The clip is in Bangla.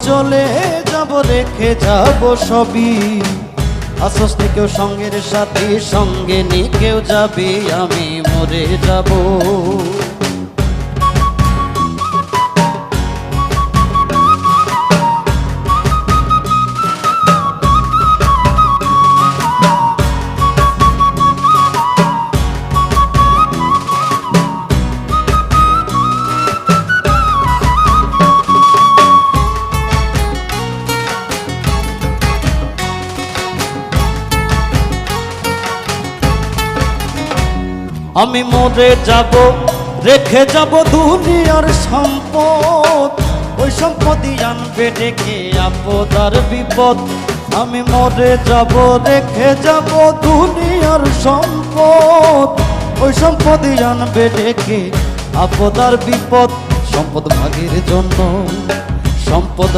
চলে যাব রেখে যাব সবই, আসস নি কেউ সঙ্গের সাথে, সঙ্গে নি কেউ যাবে, আমি মরে যাব। আমি মরে যাব রেখে যাব দুনিয়ার সম্পদ, ওই সম্পদই আনবে ডেকে আপদ আর বিপদ। আমি মরে যাব রেখে যাব দুনিয়ার সম্পদ, ওই সম্পদই আনবে ডেকে আপদ আর বিপদ। সম্পদ ভাগের জন্য সম্পদ